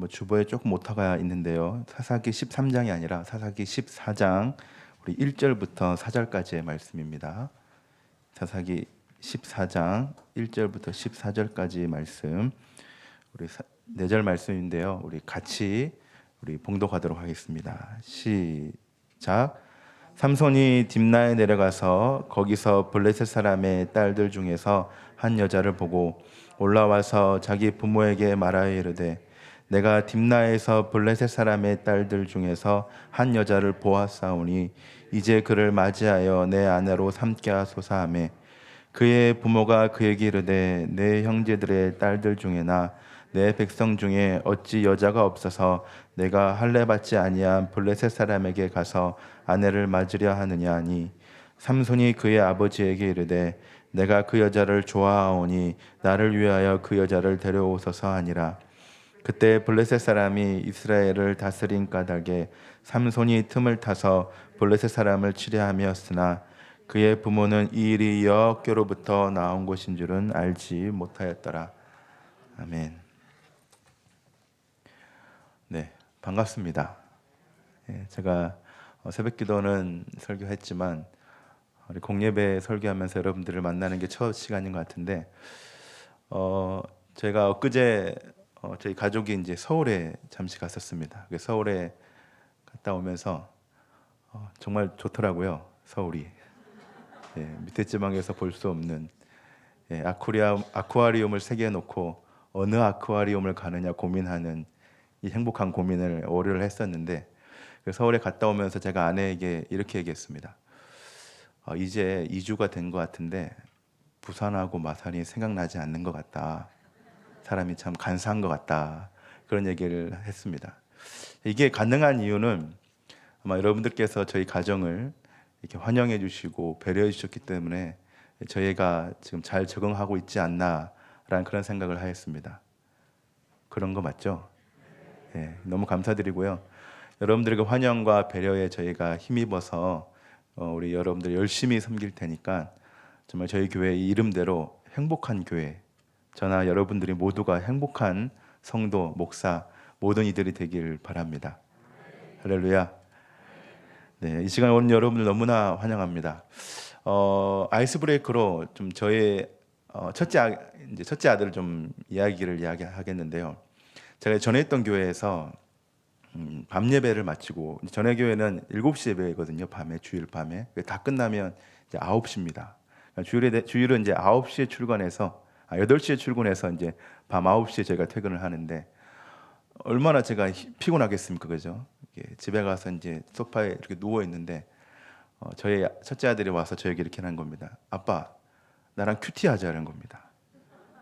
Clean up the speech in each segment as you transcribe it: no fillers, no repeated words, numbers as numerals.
뭐 주보에 조금 오타가 있는데요. 사사기 13장이 아니라 사사기 14장 우리 1절부터 4절까지의 말씀입니다. 사사기 14장 1절부터 14절까지 말씀, 우리 4절 말씀인데요. 우리 같이 봉독하도록 하겠습니다. 시작. 삼손이 딥나에 내려가서 거기서 블레셋 사람의 딸들 중에서 한 여자를 보고 올라와서 자기 부모에게 말하여 이르되 내가 딥나에서 블레셋 사람의 딸들 중에서 한 여자를 보았사오니 이제 그를 맞이하여 내 아내로 삼게 하소서 하매 그의 부모가 그에게 이르되 내 형제들의 딸들 중에나 내 백성 중에 어찌 여자가 없어서 내가 할례 받지 아니한 블레셋 사람에게 가서 아내를 맞으려 하느냐 하니 삼손이 그의 아버지에게 이르되 내가 그 여자를 좋아하오니 나를 위하여 그 여자를 데려오소서 하니라. 그때 블레셋 사람이 이스라엘을 다스린 까닭에 삼손이 틈을 타서 블레셋 사람을 치려함이었으나 그의 부모는 이 일이 여호와께로부터 나온 것인 줄은 알지 못하였더라. 아멘. 네, 반갑습니다. 제가 새벽기도는 설교했지만 우리 공예배 설교하면서 여러분들을 만나는 게 첫 시간인 것 같은데, 제가 엊그제 저희 가족이 이제 서울에 잠시 갔었습니다. 서울에 갔다 오면서 정말 좋더라고요. 서울이. 밑에 지방에서 볼 수 없는 아쿠아리움을 3개 놓고 어느 아쿠아리움을 가느냐 고민하는 이 행복한 고민을 월요일 했었는데, 서울에 갔다 오면서 제가 아내에게 이렇게 얘기했습니다. 이제 2주가 된 것 같은데 부산하고 마산이 생각나지 않는 것 같다. 사람이 참 간사한 것 같다. 그런 얘기를 했습니다. 이게 가능한 이유는 아마 여러분들께서 저희 가정을 이렇게 환영해 주시고 배려해 주셨기 때문에 저희가 지금 잘 적응하고 있지 않나라는 그런 생각을 하였습니다. 그런 거 맞죠? 너무 감사드리고요. 여러분들의 환영과 배려에 저희가 힘입어서 우리 여러분들 열심히 섬길 테니까 정말 저희 교회 이름대로 행복한 교회, 저나 여러분들이 모두가 행복한 성도, 목사, 모든 이들이 되길 바랍니다. 할렐루야. 네, 이 시간 오늘 여러분들 너무나 환영합니다. 아이스 브레이크로 좀 저의 첫째 아들을 좀 이야기하겠는데요. 제가 전에 있던 교회에서 밤 예배를 마치고, 전에 교회는 7시 예배거든요. 밤에, 주일 밤에. 다 끝나면 이제 9시입니다. 주일은 이제 9시에 출근해서 8시에 출근해서 이제 밤 9시에 저희가 퇴근을 하는데, 얼마나 제가 피곤하겠습니까, 그죠? 집에 가서 이제 소파에 이렇게 누워 있는데 저희 첫째 아들이 와서 저에게 이렇게 하는 겁니다. 아빠, 나랑 큐티 하자는 겁니다.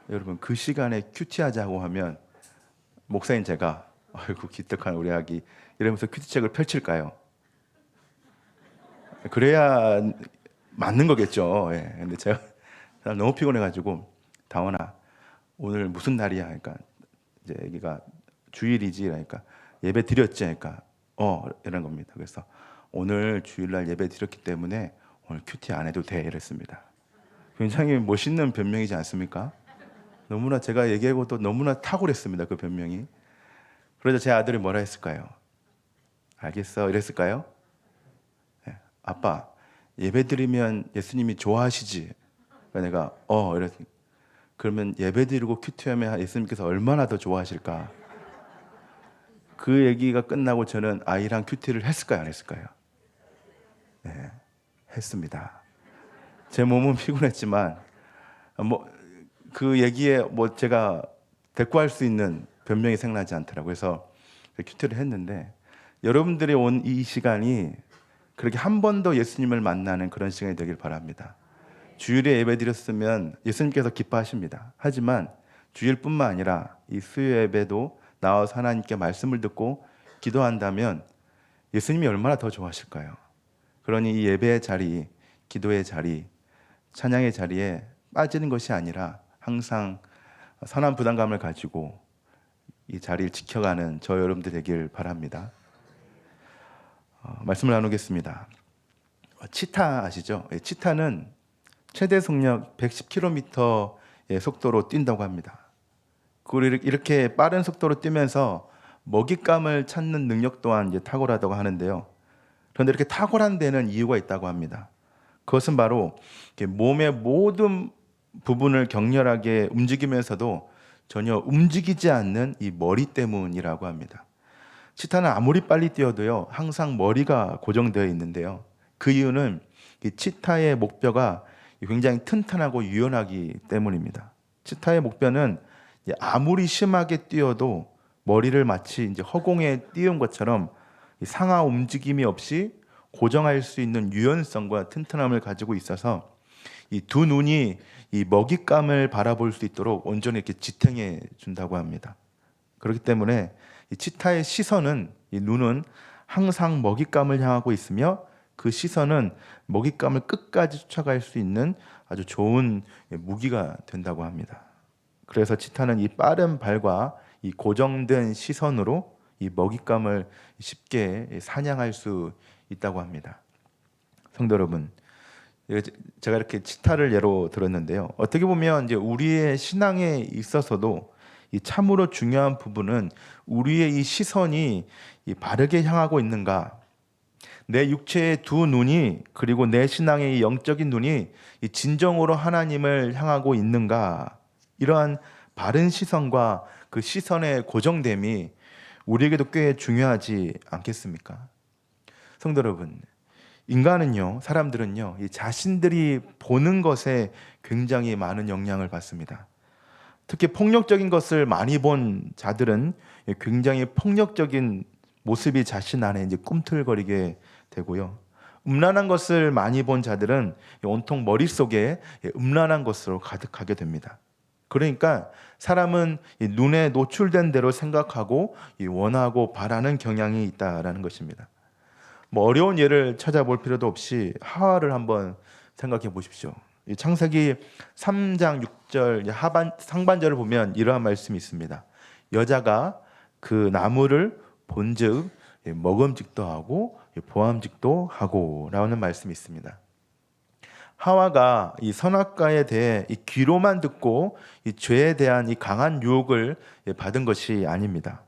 여러분, 그 시간에 큐티 하자고 하면 목사인 제가 아이고 기특한 우리 아기 이러면서 큐티책을 펼칠까요? 그래야 맞는 거겠죠. 근데 제가 너무 피곤해가지고, 다원아, 오늘 무슨 날이야? 그러니까 이제 애기가 주일이지, 그러니까 예배 드렸지, 그러니까 이런 겁니다. 그래서 오늘 주일날 예배 드렸기 때문에 오늘 큐티 안 해도 돼, 이랬습니다. 굉장히 멋있는 변명이지 않습니까? 너무나 제가 얘기하고도 너무나 탁월했습니다, 그 변명이. 그래서 제 아들이 뭐라 했을까요? 알겠어, 이랬을까요? 아빠, 예배 드리면 예수님이 좋아하시지? 내가 이랬더니, 그러면 예배 드리고 큐티하면 예수님께서 얼마나 더 좋아하실까? 그 얘기가 끝나고 저는 아이랑 큐티를 했을까요, 안 했을까요? 네, 했습니다. 제 몸은 피곤했지만 그 얘기에 제가 대꾸할 수 있는 변명이 생각나지 않더라고요. 그래서 큐티를 했는데, 여러분들이 온 이 시간이 그렇게 한 번 더 예수님을 만나는 그런 시간이 되길 바랍니다. 주일에 예배 드렸으면 예수님께서 기뻐하십니다. 하지만 주일뿐만 아니라 이 수요 예배도 나와서 하나님께 말씀을 듣고 기도한다면 예수님이 얼마나 더 좋아하실까요? 그러니 이 예배의 자리, 기도의 자리, 찬양의 자리에 빠지는 것이 아니라 항상 선한 부담감을 가지고 이 자리를 지켜가는 저 여러분들 되길 바랍니다. 말씀을 나누겠습니다. 치타 아시죠? 치타는 최대 속력 110km의 속도로 뛴다고 합니다. 그리고 이렇게 빠른 속도로 뛰면서 먹잇감을 찾는 능력 또한 이제 탁월하다고 하는데요. 그런데 이렇게 탁월한 데는 이유가 있다고 합니다. 그것은 바로 몸의 모든 부분을 격렬하게 움직이면서도 전혀 움직이지 않는 이 머리 때문이라고 합니다. 치타는 아무리 빨리 뛰어도요, 항상 머리가 고정되어 있는데요. 그 이유는 이 치타의 목뼈가 굉장히 튼튼하고 유연하기 때문입니다. 치타의 목뼈는 아무리 심하게 뛰어도 머리를 마치 이제 허공에 띄운 것처럼 상하 움직임이 없이 고정할 수 있는 유연성과 튼튼함을 가지고 있어서 이 두 눈이 이 먹잇감을 바라볼 수 있도록 온전히 이렇게 지탱해 준다고 합니다. 그렇기 때문에 이 치타의 시선은, 이 눈은 항상 먹잇감을 향하고 있으며 그 시선은 먹잇감을 끝까지 쫓아갈 수 있는 아주 좋은 무기가 된다고 합니다. 그래서 치타는 이 빠른 발과 이 고정된 시선으로 이 먹잇감을 쉽게 사냥할 수 있다고 합니다. 성도 여러분, 제가 이렇게 치타를 예로 들었는데요. 어떻게 보면 이제 우리의 신앙에 있어서도 이 참으로 중요한 부분은 우리의 이 시선이 이 바르게 향하고 있는가, 내 육체의 두 눈이, 그리고 내 신앙의 이 영적인 눈이 이 진정으로 하나님을 향하고 있는가, 이러한 바른 시선과 그 시선의 고정됨이 우리에게도 꽤 중요하지 않겠습니까? 성도 여러분, 인간은요, 사람들은요, 이 자신들이 보는 것에 굉장히 많은 영향을 받습니다. 특히 폭력적인 것을 많이 본 자들은 굉장히 폭력적인 모습이 자신 안에 이제 꿈틀거리게 되고요. 음란한 것을 많이 본 자들은 온통 머릿속에 음란한 것으로 가득하게 됩니다. 그러니까 사람은 눈에 노출된 대로 생각하고 원하고 바라는 경향이 있다라는 것입니다. 뭐 어려운 예를 찾아볼 필요도 없이 하와를 한번 생각해 보십시오. 창세기 3장 6절 상반절을 보면 이러한 말씀이 있습니다. 여자가 그 나무를 본즉 먹음직도 하고 보암직도 하고 라는 말씀이 있습니다. 하와가 이 선악과에 대해 이 귀로만 듣고 이 죄에 대한 이 강한 유혹을 받은 것이 아닙니다.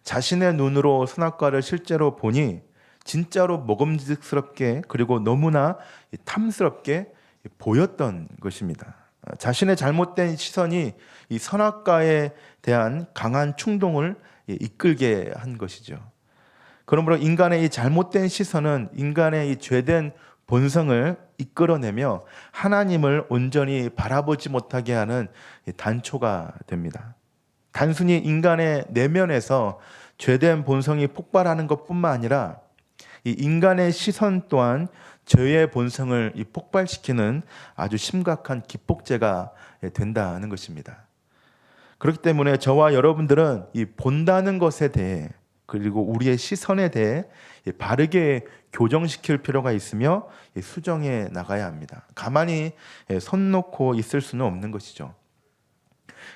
자신의 눈으로 선악과를 실제로 보니 진짜로 먹음직스럽게, 그리고 너무나 탐스럽게 보였던 것입니다. 자신의 잘못된 시선이 이 선악과에 대한 강한 충동을 이끌게 한 것이죠. 그러므로 인간의 이 잘못된 시선은 인간의 이 죄된 본성을 이끌어내며 하나님을 온전히 바라보지 못하게 하는 단초가 됩니다. 단순히 인간의 내면에서 죄된 본성이 폭발하는 것뿐만 아니라 이 인간의 시선 또한 죄의 본성을 폭발시키는 아주 심각한 기폭제가 된다는 것입니다. 그렇기 때문에 저와 여러분들은 이 본다는 것에 대해, 그리고 우리의 시선에 대해 바르게 교정시킬 필요가 있으며 수정해 나가야 합니다. 가만히 손 놓고 있을 수는 없는 것이죠.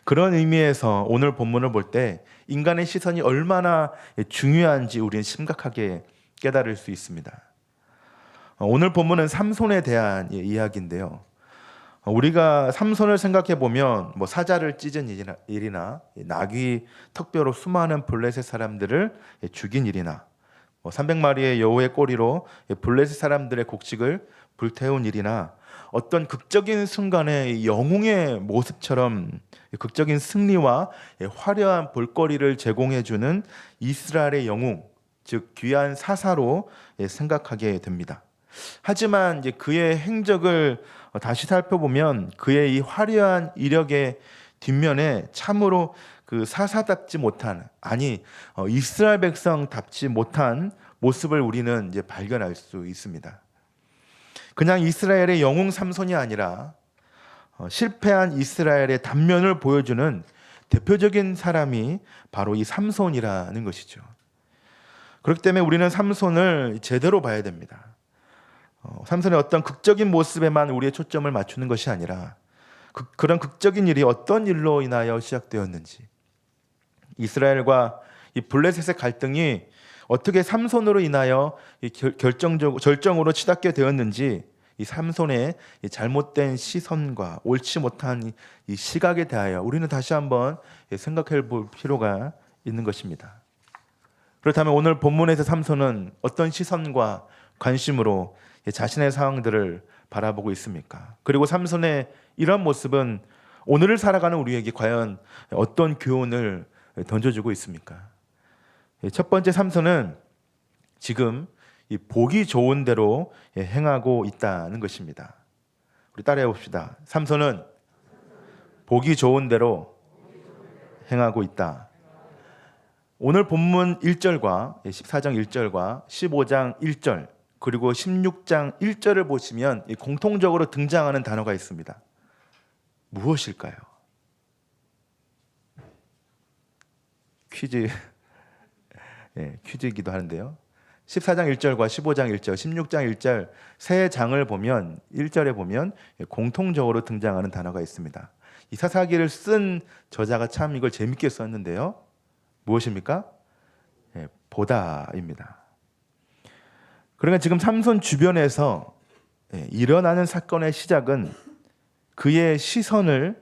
그런 의미에서 오늘 본문을 볼 때 인간의 시선이 얼마나 중요한지 우리는 심각하게 깨달을 수 있습니다. 오늘 본문은 삼손에 대한 이야기인데요. 우리가 삼손을 생각해 보면 뭐 사자를 찢은 일이나 나귀 턱뼈로 수많은 블레셋 사람들을 죽인 일이나 300마리의 여우의 꼬리로 블레셋 사람들의 곡식을 불태운 일이나 어떤 극적인 순간의 영웅의 모습처럼 극적인 승리와 화려한 볼거리를 제공해주는 이스라엘의 영웅, 즉 귀한 사사로 생각하게 됩니다. 하지만 이제 그의 행적을 다시 살펴보면 그의 이 화려한 이력의 뒷면에 참으로 그 사사답지 못한, 아니 이스라엘 백성답지 못한 모습을 우리는 이제 발견할 수 있습니다. 그냥 이스라엘의 영웅 삼손이 아니라 실패한 이스라엘의 단면을 보여주는 대표적인 사람이 바로 이 삼손이라는 것이죠. 그렇기 때문에 우리는 삼손을 제대로 봐야 됩니다. 삼손의 어떤 극적인 모습에만 우리의 초점을 맞추는 것이 아니라 그런 극적인 일이 어떤 일로 인하여 시작되었는지, 이스라엘과 이 블레셋의 갈등이 어떻게 삼손으로 인하여 절정으로 치닫게 되었는지, 이 삼손의 잘못된 시선과 옳지 못한 이 시각에 대하여 우리는 다시 한번 생각해 볼 필요가 있는 것입니다. 그렇다면 오늘 본문에서 삼손은 어떤 시선과 관심으로 자신의 상황들을 바라보고 있습니까? 그리고 삼손의 이런 모습은 오늘을 살아가는 우리에게 과연 어떤 교훈을 던져주고 있습니까? 첫 번째, 삼손은 지금 이 보기 좋은 대로 행하고 있다는 것입니다. 우리 따라해 봅시다. 삼손은 보기 좋은 대로 행하고 있다. 오늘 본문 1절과 14장 1절과 15장 1절 그리고 16장 1절을 보시면 공통적으로 등장하는 단어가 있습니다. 무엇일까요? 퀴즈이기도 하는데요. 14장 1절과 15장 1절, 16장 1절 세 장을 보면 1절에 보면 공통적으로 등장하는 단어가 있습니다. 이 사사기를 쓴 저자가 참 이걸 재밌게 썼는데요. 무엇입니까? 보다입니다. 그러니까 지금 삼손 주변에서 일어나는 사건의 시작은 그의 시선을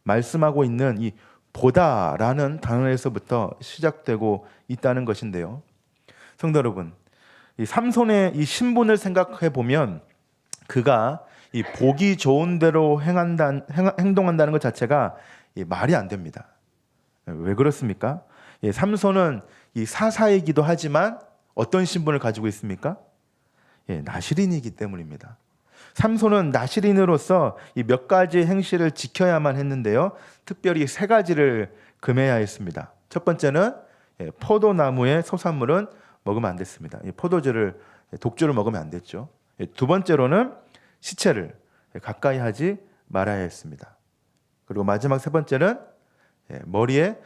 말씀하고 있는 이 보다라는 단어에서부터 시작되고 있다는 것인데요. 성도 여러분, 이 삼손의 이 신분을 생각해 보면 그가 이 보기 좋은 대로 행동한다는 것 자체가 말이 안 됩니다. 왜 그렇습니까? 삼손은 이 사사이기도 하지만 어떤 신분을 가지고 있습니까? 나실인이기 때문입니다. 삼손은 나실인으로서 이 몇 가지 행실을 지켜야만 했는데요. 특별히 세 가지를 금해야 했습니다. 첫 번째는 포도나무의 소산물은 먹으면 안 됐습니다. 독주를 먹으면 안 됐죠. 두 번째로는 시체를 가까이 하지 말아야 했습니다. 그리고 마지막 세 번째는 머리에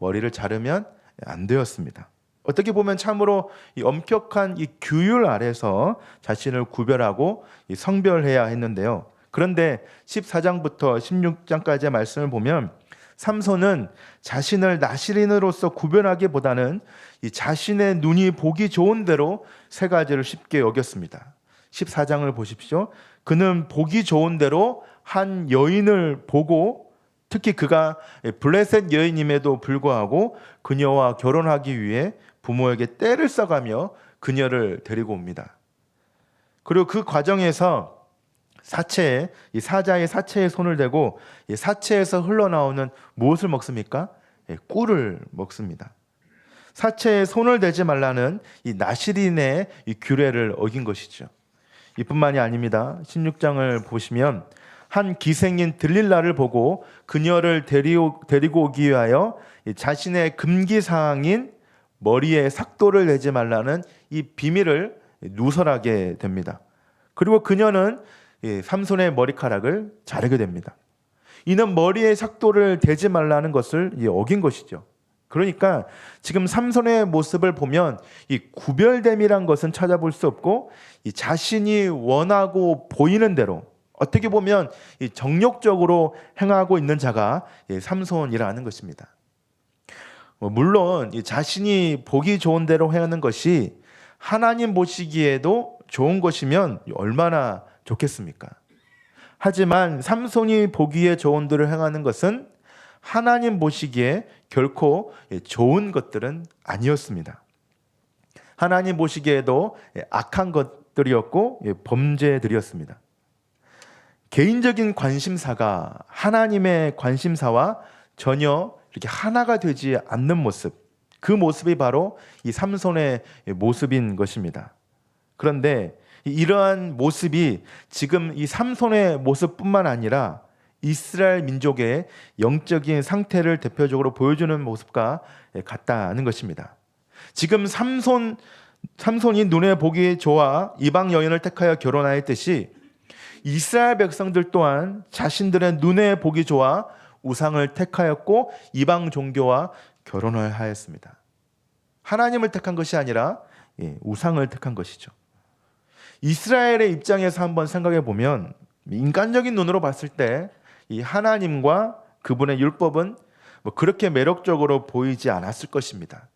머리를 자르면 안 되었습니다. 어떻게 보면 참으로 이 엄격한 이 규율 아래서 자신을 구별하고 성별해야 했는데요. 그런데 14장부터 16장까지의 말씀을 보면 삼손은 자신을 나실인으로서 구별하기보다는 이 자신의 눈이 보기 좋은 대로 세 가지를 쉽게 여겼습니다. 14장을 보십시오. 그는 보기 좋은 대로 한 여인을 보고 특히 그가 블레셋 여인임에도 불구하고 그녀와 결혼하기 위해 부모에게 떼를 써가며 그녀를 데리고 옵니다. 그리고 그 과정에서 사자의 사체에 손을 대고 이 사체에서 흘러나오는 무엇을 먹습니까? 꿀을 먹습니다. 사체에 손을 대지 말라는 이 나실인의 이 규례를 어긴 것이죠. 이뿐만이 아닙니다. 16장을 보시면 한 기생인 들릴라를 보고 그녀를 데리고 오기 위하여 자신의 금기사항인 머리에 삭도를 내지 말라는 이 비밀을 누설하게 됩니다. 그리고 그녀는 삼손의 머리카락을 자르게 됩니다. 이는 머리에 삭도를 대지 말라는 것을 어긴 것이죠. 그러니까 지금 삼손의 모습을 보면 이 구별됨이란 것은 찾아볼 수 없고 이 자신이 원하고 보이는 대로 어떻게 보면 이 정욕적으로 행하고 있는 자가 삼손이라는 것입니다. 물론 이 자신이 보기 좋은 대로 행하는 것이 하나님 보시기에도 좋은 것이면 얼마나 좋겠습니까? 하지만 삼손이 보기에 좋은 대로 행하는 것은 하나님 보시기에 결코 좋은 것들은 아니었습니다. 하나님 보시기에도 악한 것들이었고 범죄들이었습니다. 개인적인 관심사가 하나님의 관심사와 전혀 이렇게 하나가 되지 않는 모습, 그 모습이 바로 이 삼손의 모습인 것입니다. 그런데 이러한 모습이 지금 이 삼손의 모습뿐만 아니라 이스라엘 민족의 영적인 상태를 대표적으로 보여주는 모습과 같다는 것입니다. 지금 삼손이 눈에 보기 좋아 이방 여인을 택하여 결혼하였듯이 이스라엘 백성들 또한 자신들의 눈에 보기 좋아 우상을 택하였고 이방 종교와 결혼을 하였습니다. 하나님을 택한 것이 아니라 우상을 택한 것이죠. 이스라엘의 입장에서 한번 생각해 보면 인간적인 눈으로 봤을 때 이 하나님과 그분의 율법은 그렇게 매력적으로 보이지 않았을 것입니다.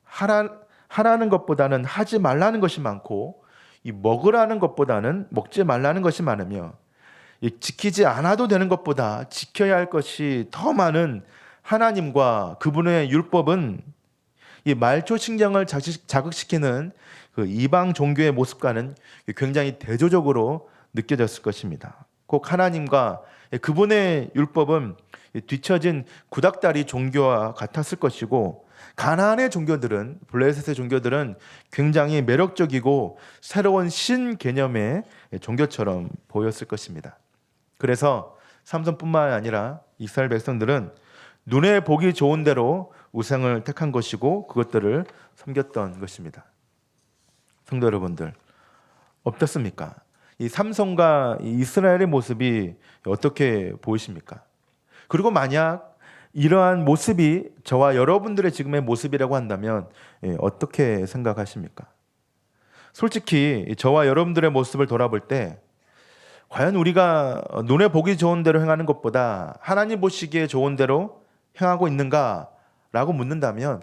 하라는 것보다는 하지 말라는 것이 많고 이 먹으라는 것보다는 먹지 말라는 것이 많으며 지키지 않아도 되는 것보다 지켜야 할 것이 더 많은 하나님과 그분의 율법은 이 말초신경을 자극시키는 그 이방 종교의 모습과는 굉장히 대조적으로 느껴졌을 것입니다. 꼭 하나님과 그분의 율법은 뒤처진 구닥다리 종교와 같았을 것이고, 가나안의 종교들은, 블레셋의 종교들은 굉장히 매력적이고 새로운 신 개념의 종교처럼 보였을 것입니다. 그래서 삼손뿐만 아니라 이스라엘 백성들은 눈에 보기 좋은 대로 우상을 택한 것이고 그것들을 섬겼던 것입니다. 성도 여러분들, 어떻습니까? 이 삼손과 이 이스라엘의 모습이 어떻게 보이십니까? 그리고 만약 이러한 모습이 저와 여러분들의 지금의 모습이라고 한다면 어떻게 생각하십니까? 솔직히 저와 여러분들의 모습을 돌아볼 때 과연 우리가 눈에 보기 좋은 대로 행하는 것보다 하나님 보시기에 좋은 대로 행하고 있는가라고 묻는다면,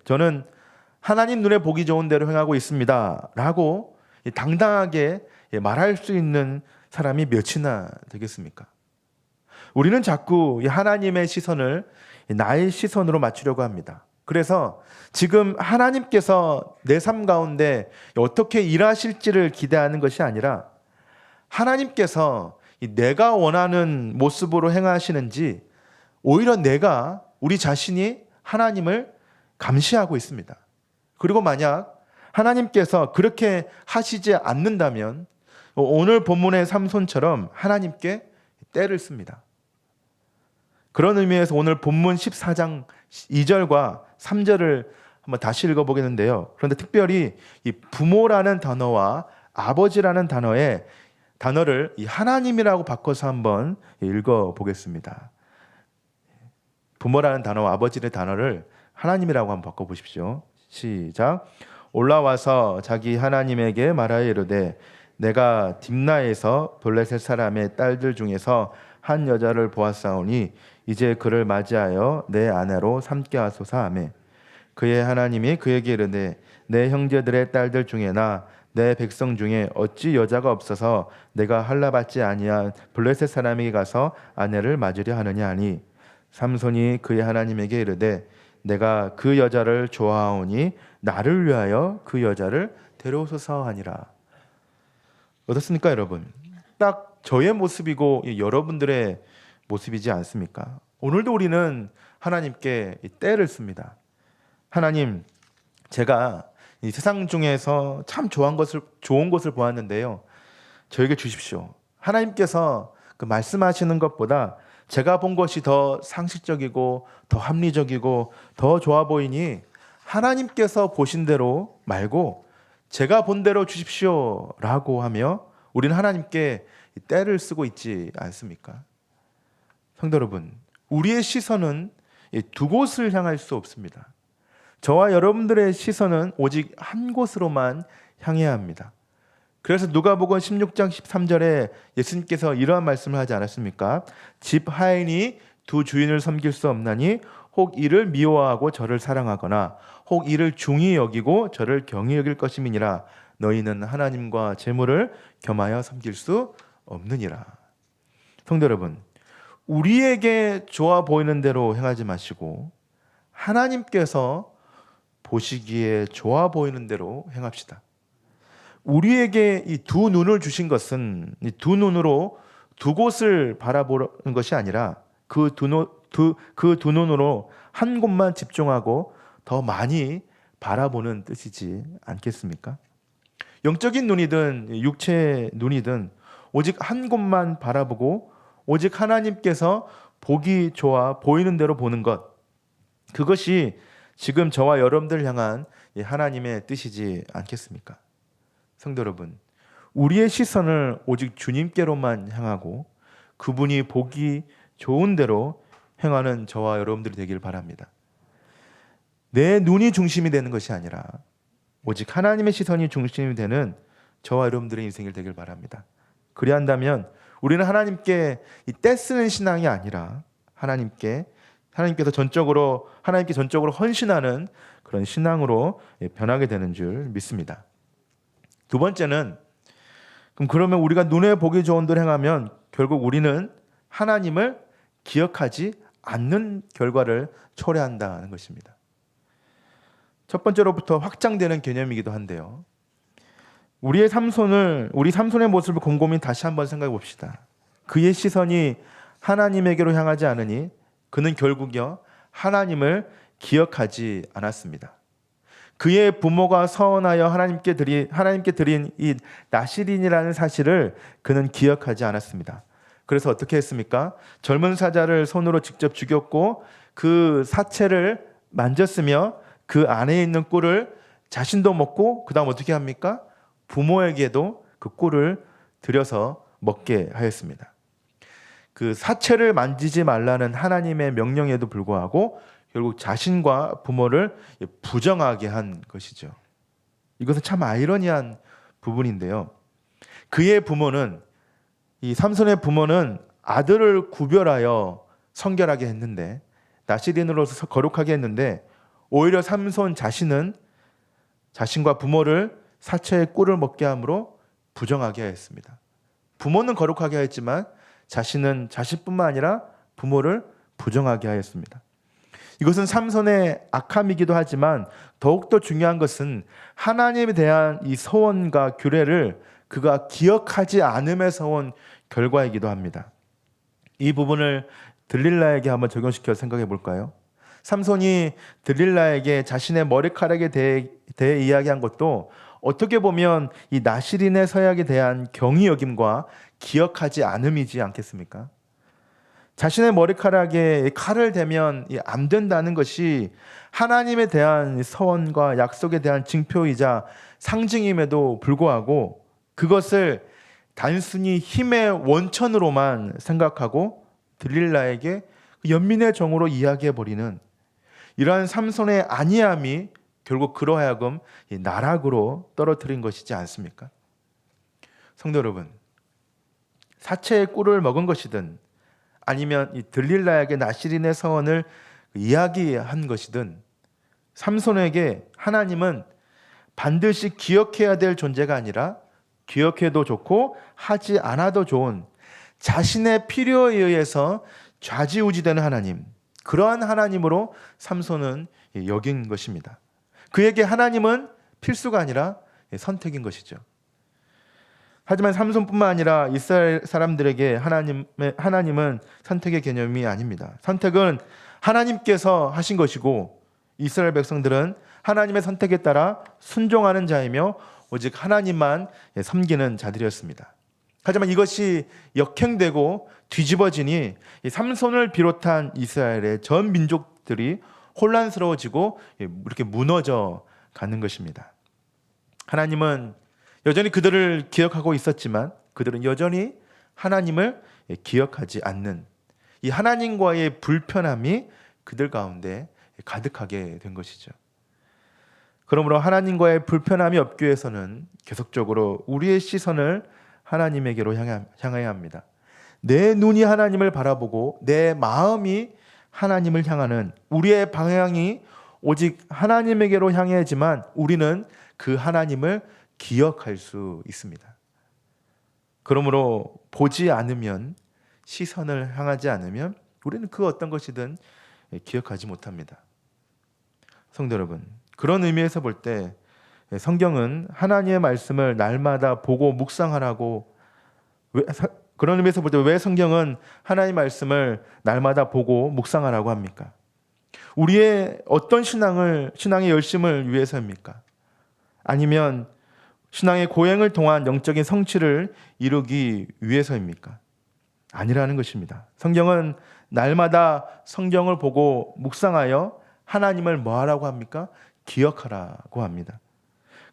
저는 하나님 눈에 보기 좋은 대로 행하고 있습니다 라고 당당하게 말할 수 있는 사람이 몇이나 되겠습니까? 우리는 자꾸 하나님의 시선을 나의 시선으로 맞추려고 합니다. 그래서 지금 하나님께서 내 삶 가운데 어떻게 일하실지를 기대하는 것이 아니라 하나님께서 내가 원하는 모습으로 행하시는지, 오히려 우리 자신이 하나님을 감시하고 있습니다. 그리고 만약 하나님께서 그렇게 하시지 않는다면 오늘 본문의 삼손처럼 하나님께 떼를 씁니다. 그런 의미에서 오늘 본문 14장 2절과 3절을 한번 다시 읽어보겠는데요. 그런데 특별히 이 부모라는 단어와 아버지라는 단어를 이 하나님이라고 바꿔서 한번 읽어보겠습니다. 부모라는 단어와 아버지의 단어를 하나님이라고 한번 바꿔보십시오. 시작. 올라와서 자기 하나님에게 말하여 이르되 내가 딥나에서 블레셋 사람의 딸들 중에서 한 여자를 보았사오니 이제 그를 맞이하여 내 아내로 삼게 하소서 하매, 그의 하나님이 그에게 이르되 내 형제들의 딸들 중에나 내 백성 중에 어찌 여자가 없어서 내가 할례받지 아니한 블레셋 사람에게 가서 아내를 맞으려 하느냐 하니, 삼손이 그의 하나님에게 이르되 내가 그 여자를 좋아하오니 나를 위하여 그 여자를 데려오소서 하니라. 어떻습니까, 여러분? 딱 저의 모습이고 여러분들의 모습이지 않습니까? 오늘도 우리는 하나님께 떼를 씁니다. 하나님, 제가 이 세상 중에서 참 좋은 것을 보았는데요, 저에게 주십시오. 하나님께서 그 말씀하시는 것보다 제가 본 것이 더 상식적이고 더 합리적이고 더 좋아 보이니 하나님께서 보신 대로 말고 제가 본 대로 주십시오 라고 하며 우리는 하나님께 떼를 쓰고 있지 않습니까? 성도 여러분, 우리의 시선은 두 곳을 향할 수 없습니다. 저와 여러분들의 시선은 오직 한 곳으로만 향해야 합니다. 그래서 누가복음 16장 13절에 예수님께서 이러한 말씀을 하지 않았습니까? 집 하인이 두 주인을 섬길 수 없나니 혹 이를 미워하고 저를 사랑하거나 혹 이를 중히 여기고 저를 경히 여길 것임이니라. 너희는 하나님과 재물을 겸하여 섬길 수 없느니라. 성도 여러분, 우리에게 좋아 보이는 대로 행하지 마시고 하나님께서 보시기에 좋아 보이는 대로 행합시다. 우리에게 이 두 눈을 주신 것은 이 두 눈으로 두 곳을 바라보는 것이 아니라 그 두 눈으로 한 곳만 집중하고 더 많이 바라보는 뜻이지 않겠습니까? 영적인 눈이든 육체의 눈이든 오직 한 곳만 바라보고 오직 하나님께서 보기 좋아 보이는 대로 보는 것, 그것이 지금 저와 여러분들 향한 하나님의 뜻이지 않겠습니까? 성도 여러분, 우리의 시선을 오직 주님께로만 향하고 그분이 보기 좋은 대로 행하는 저와 여러분들이 되길 바랍니다. 내 눈이 중심이 되는 것이 아니라 오직 하나님의 시선이 중심이 되는 저와 여러분들의 인생이 되길 바랍니다. 그리한다면 우리는 하나님께 떼쓰는 신앙이 아니라 하나님께 전적으로 헌신하는 그런 신앙으로 변하게 되는 줄 믿습니다. 두 번째는, 그러면 우리가 눈에 보기 좋은 대로 행하면 결국 우리는 하나님을 기억하지 않는 결과를 초래한다는 것입니다. 첫 번째로부터 확장되는 개념이기도 한데요. 우리 삼손의 모습을 곰곰이 다시 한번 생각해 봅시다. 그의 시선이 하나님에게로 향하지 않으니 그는 결국요 하나님을 기억하지 않았습니다. 그의 부모가 서원하여 하나님께 드린 이 나실인이라는 사실을 그는 기억하지 않았습니다. 그래서 어떻게 했습니까? 젊은 사자를 손으로 직접 죽였고 그 사체를 만졌으며 그 안에 있는 꿀을 자신도 먹고 그 다음 어떻게 합니까? 부모에게도 그 꿀을 들여서 먹게 하였습니다. 그 사체를 만지지 말라는 하나님의 명령에도 불구하고 결국 자신과 부모를 부정하게 한 것이죠. 이것은 참 아이러니한 부분인데요. 그의 부모는, 이 삼손의 부모는 아들을 구별하여 성결하게 했는데, 나실인으로서 거룩하게 했는데, 오히려 삼손 자신은 자신과 부모를 사체의 꿀을 먹게 함으로 부정하게 하였습니다. 부모는 거룩하게 하였지만 자신은 자신뿐만 아니라 부모를 부정하게 하였습니다. 이것은 삼손의 악함이기도 하지만 더욱더 중요한 것은 하나님에 대한 이 서원과 규례를 그가 기억하지 않음에서 온 결과이기도 합니다. 이 부분을 들릴라에게 한번 적용시켜 생각해 볼까요? 삼손이 들릴라에게 자신의 머리카락에 대해 이야기한 것도 어떻게 보면 이 나실인의 서약에 대한 경이 여김과 기억하지 않음이지 않겠습니까? 자신의 머리카락에 칼을 대면 안 된다는 것이 하나님에 대한 서원과 약속에 대한 징표이자 상징임에도 불구하고 그것을 단순히 힘의 원천으로만 생각하고 들릴라에게 연민의 정으로 이야기해버리는 이러한 삼손의 안이함이 결국 그로 하여금 나락으로 떨어뜨린 것이지 않습니까? 성도 여러분, 사체의 꿀을 먹은 것이든 아니면 이 들릴라에게 나실인의 서원을 이야기한 것이든 삼손에게 하나님은 반드시 기억해야 될 존재가 아니라 기억해도 좋고 하지 않아도 좋은 자신의 필요에 의해서 좌지우지되는 하나님, 그러한 하나님으로 삼손은 여긴 것입니다. 그에게 하나님은 필수가 아니라 선택인 것이죠. 하지만 삼손뿐만 아니라 이스라엘 사람들에게 하나님은 선택의 개념이 아닙니다. 선택은 하나님께서 하신 것이고 이스라엘 백성들은 하나님의 선택에 따라 순종하는 자이며 오직 하나님만 섬기는 자들이었습니다. 하지만 이것이 역행되고 뒤집어지니 삼손을 비롯한 이스라엘의 전 민족들이 혼란스러워지고 이렇게 무너져 가는 것입니다. 하나님은 여전히 그들을 기억하고 있었지만 그들은 여전히 하나님을 기억하지 않는 이 하나님과의 불편함이 그들 가운데 가득하게 된 것이죠. 그러므로 하나님과의 불편함이 없기 위해서는 계속적으로 우리의 시선을 하나님에게로 향해야 합니다. 내 눈이 하나님을 바라보고 내 마음이 하나님을 향하는 우리의 방향이 오직 하나님에게로 향해야지만 우리는 그 하나님을 기억할 수 있습니다. 그러므로 보지 않으면, 시선을 향하지 않으면 우리는 그 어떤 것이든 기억하지 못합니다. 성도 여러분, 그런 의미에서 볼 때 성경은 하나님의 말씀을 날마다 보고 묵상하라고, 그런 의미에서 볼 때 왜 성경은 하나님의 말씀을 날마다 보고 묵상하라고 합니까? 우리의 어떤 신앙의 열심을 위해서입니까? 아니면 신앙의 고행을 통한 영적인 성취를 이루기 위해서입니까? 아니라는 것입니다. 성경은 날마다 성경을 보고 묵상하여 하나님을 뭐 하라고 합니까? 기억하라고 합니다.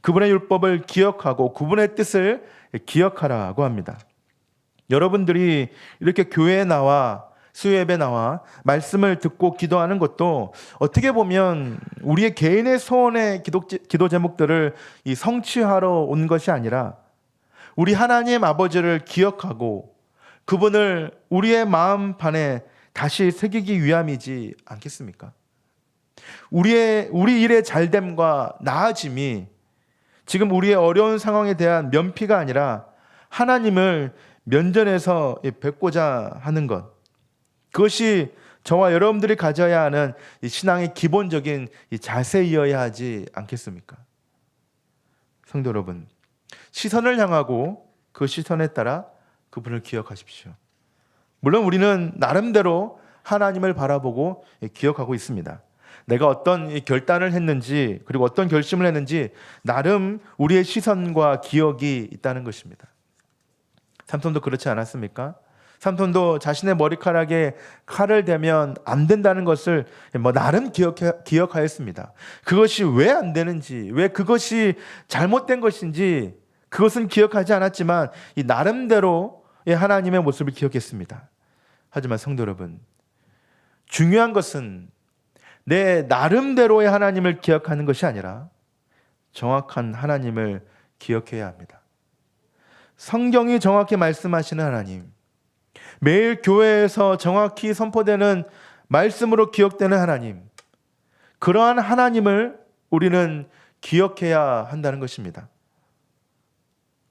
그분의 율법을 기억하고 그분의 뜻을 기억하라고 합니다. 여러분들이 이렇게 교회에 나와 수요예배 나와 말씀을 듣고 기도하는 것도 어떻게 보면 우리의 개인의 소원의 기도 제목들을 성취하러 온 것이 아니라 우리 하나님 아버지를 기억하고 그분을 우리의 마음판에 다시 새기기 위함이지 않겠습니까? 우리 일의 잘됨과 나아짐이 지금 우리의 어려운 상황에 대한 면피가 아니라 하나님을 면전에서 뵙고자 하는 것, 그것이 저와 여러분들이 가져야 하는 이 신앙의 기본적인 이 자세이어야 하지 않겠습니까? 성도 여러분, 시선을 향하고 그 시선에 따라 그분을 기억하십시오. 물론 우리는 나름대로 하나님을 바라보고 기억하고 있습니다. 내가 어떤 결단을 했는지, 그리고 어떤 결심을 했는지 나름 우리의 시선과 기억이 있다는 것입니다. 삼손도 그렇지 않았습니까? 삼손도 자신의 머리카락에 칼을 대면 안 된다는 것을 나름 기억하였습니다. 그것이 왜 안 되는지, 왜 그것이 잘못된 것인지 그것은 기억하지 않았지만 이 나름대로 하나님의 모습을 기억했습니다. 하지만 성도 여러분, 중요한 것은 내 나름대로의 하나님을 기억하는 것이 아니라 정확한 하나님을 기억해야 합니다. 성경이 정확히 말씀하시는 하나님, 매일 교회에서 정확히 선포되는 말씀으로 기억되는 하나님, 그러한 하나님을 우리는 기억해야 한다는 것입니다.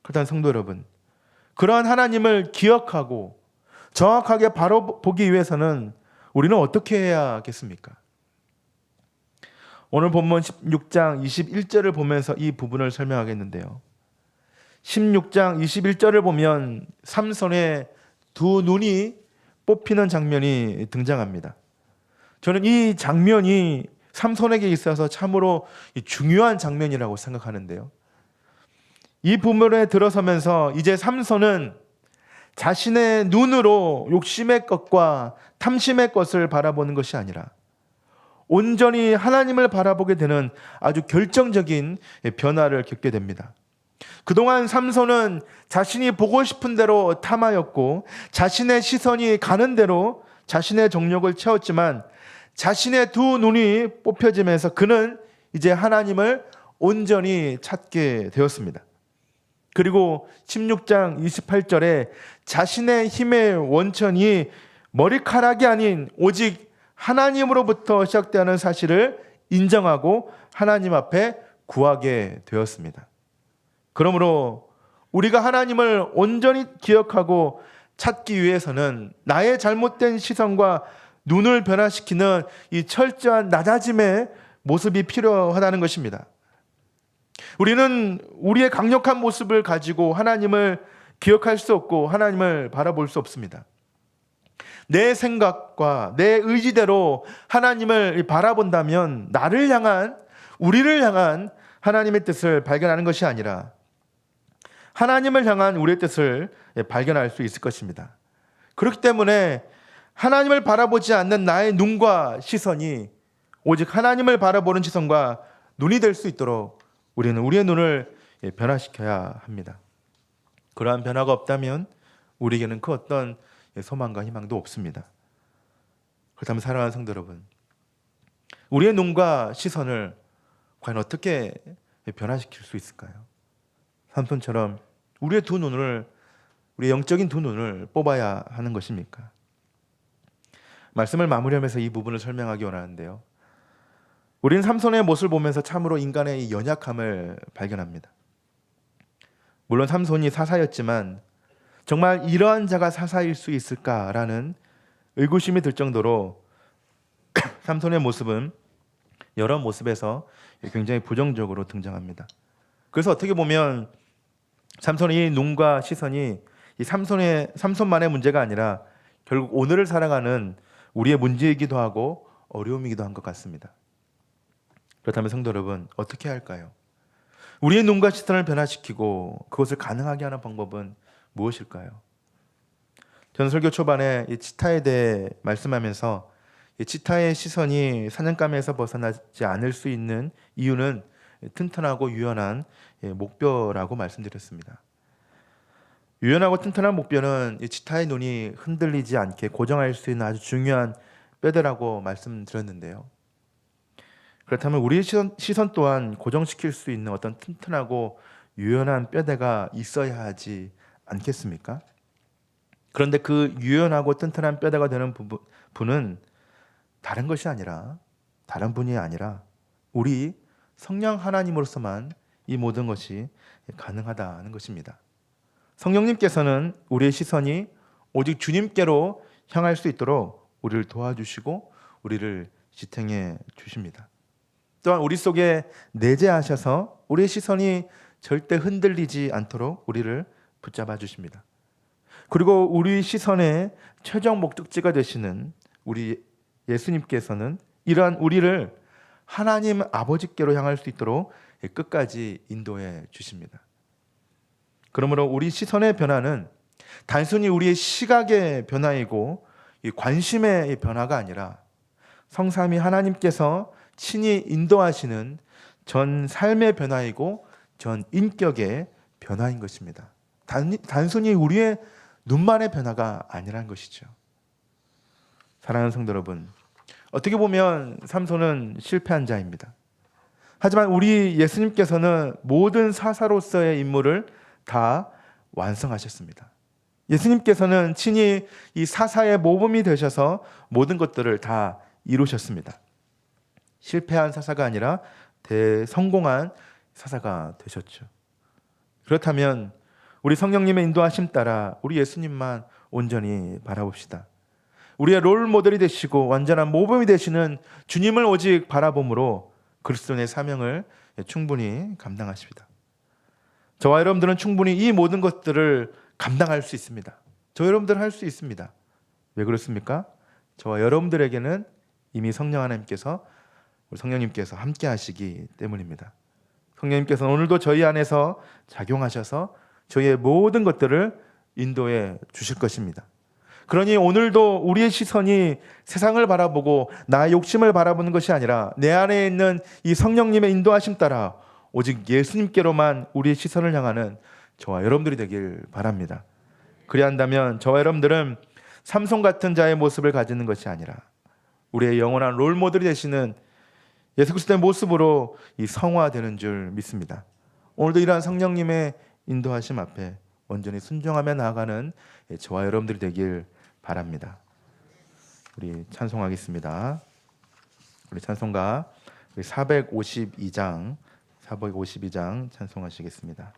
그렇다면 성도 여러분, 그러한 하나님을 기억하고 정확하게 바로 보기 위해서는 우리는 어떻게 해야겠습니까? 오늘 본문 16장 21절을 보면서 이 부분을 설명하겠는데요. 16장 21절을 보면 삼손의 두 눈이 뽑히는 장면이 등장합니다. 저는 이 장면이 삼손에게 있어서 참으로 중요한 장면이라고 생각하는데요. 이 부분에 들어서면서 이제 삼손은 자신의 눈으로 욕심의 것과 탐심의 것을 바라보는 것이 아니라 온전히 하나님을 바라보게 되는 아주 결정적인 변화를 겪게 됩니다. 그동안 삼손은 자신이 보고 싶은 대로 탐하였고 자신의 시선이 가는 대로 자신의 정욕을 채웠지만 자신의 두 눈이 뽑혀지면서 그는 이제 하나님을 온전히 찾게 되었습니다. 그리고 16장 28절에 자신의 힘의 원천이 머리카락이 아닌 오직 하나님으로부터 시작되는 사실을 인정하고 하나님 앞에 구하게 되었습니다. 그러므로 우리가 하나님을 온전히 기억하고 찾기 위해서는 나의 잘못된 시선과 눈을 변화시키는 이 철저한 낮아짐의 모습이 필요하다는 것입니다. 우리는 우리의 강력한 모습을 가지고 하나님을 기억할 수 없고 하나님을 바라볼 수 없습니다. 내 생각과 내 의지대로 하나님을 바라본다면 나를 향한, 우리를 향한 하나님의 뜻을 발견하는 것이 아니라 하나님을 향한 우리의 뜻을 발견할 수 있을 것입니다. 그렇기 때문에 하나님을 바라보지 않는 나의 눈과 시선이 오직 하나님을 바라보는 시선과 눈이 될 수 있도록 우리는 우리의 눈을 변화시켜야 합니다. 그러한 변화가 없다면 우리에게는 그 어떤 소망과 희망도 없습니다. 그렇다면 사랑하는 성도 여러분, 우리의 눈과 시선을 과연 어떻게 변화시킬 수 있을까요? 삼손처럼 우리의 두 눈을, 우리의 영적인 두 눈을 뽑아야 하는 것입니까? 말씀을 마무리하면서 이 부분을 설명하기 원하는데요. 우리는 삼손의 모습을 보면서 참으로 인간의 연약함을 발견합니다. 물론 삼손이 사사였지만 정말 이러한 자가 사사일 수 있을까라는 의구심이 들 정도로 삼손의 모습은 여러 모습에서 굉장히 부정적으로 등장합니다. 그래서 어떻게 보면 삼손의 눈과 시선이 이 삼손만의 문제가 아니라 결국 오늘을 살아가는 우리의 문제이기도 하고 어려움이기도 한 것 같습니다. 그렇다면 성도 여러분, 어떻게 할까요? 우리의 눈과 시선을 변화시키고 그것을 가능하게 하는 방법은 무엇일까요? 저는 설교 초반에 이 치타에 대해 말씀하면서 이 치타의 시선이 사냥감에서 벗어나지 않을 수 있는 이유는 튼튼하고 유연한 목뼈라고 말씀드렸습니다. 유연하고 튼튼한 목뼈는 이 치타의 눈이 흔들리지 않게 고정할 수 있는 아주 중요한 뼈대라고 말씀드렸는데요. 그렇다면 우리의 시선 또한 고정시킬 수 있는 어떤 튼튼하고 유연한 뼈대가 있어야 하지 않겠습니까? 그런데 그 유연하고 튼튼한 뼈대가 되는 분은 다른 것이 아니라, 다른 분이 아니라 우리 성령 하나님으로서만 이 모든 것이 가능하다는 것입니다. 성령님께서는 우리의 시선이 오직 주님께로 향할 수 있도록 우리를 도와주시고 우리를 지탱해 주십니다. 또한 우리 속에 내재하셔서 우리의 시선이 절대 흔들리지 않도록 우리를 붙잡아 주십니다. 그리고 우리 시선의 최종 목적지가 되시는 우리 예수님께서는 이러한 우리를 하나님 아버지께로 향할 수 있도록 끝까지 인도해 주십니다. 그러므로 우리 시선의 변화는 단순히 우리의 시각의 변화이고 관심의 변화가 아니라 성삼위 하나님께서 친히 인도하시는 전 삶의 변화이고 전 인격의 변화인 것입니다. 단순히 우리의 눈만의 변화가 아니라는 것이죠. 사랑하는 성도 여러분, 어떻게 보면 삼손은 실패한 자입니다. 하지만 우리 예수님께서는 모든 사사로서의 임무를 다 완성하셨습니다. 예수님께서는 친히 이 사사의 모범이 되셔서 모든 것들을 다 이루셨습니다. 실패한 사사가 아니라 대성공한 사사가 되셨죠. 그렇다면 우리 성령님의 인도하심 따라 우리 예수님만 온전히 바라봅시다. 우리의 롤 모델이 되시고 완전한 모범이 되시는 주님을 오직 바라봄으로 그리스도의 사명을 충분히 감당하십니다. 저와 여러분들은 충분히 이 모든 것들을 감당할 수 있습니다. 저 여러분들 할 수 있습니다. 왜 그렇습니까? 저와 여러분들에게는 이미 성령 하나님께서 우리 성령님께서 함께 하시기 때문입니다. 성령님께서는 오늘도 저희 안에서 작용하셔서 저희의 모든 것들을 인도해 주실 것입니다. 그러니 오늘도 우리의 시선이 세상을 바라보고 나의 욕심을 바라보는 것이 아니라 내 안에 있는 이 성령님의 인도하심 따라 오직 예수님께로만 우리의 시선을 향하는 저와 여러분들이 되길 바랍니다. 그래야 한다면 저와 여러분들은 삼손 같은 자의 모습을 가지는 것이 아니라 우리의 영원한 롤모델이 되시는 예수 그리스도의 모습으로 이 성화되는 줄 믿습니다. 오늘도 이러한 성령님의 인도하심 앞에 온전히 순종하며 나아가는 저와 여러분들이 되길 바랍니다. 우리 찬송하겠습니다. 우리 찬송가 452장 찬송하시겠습니다.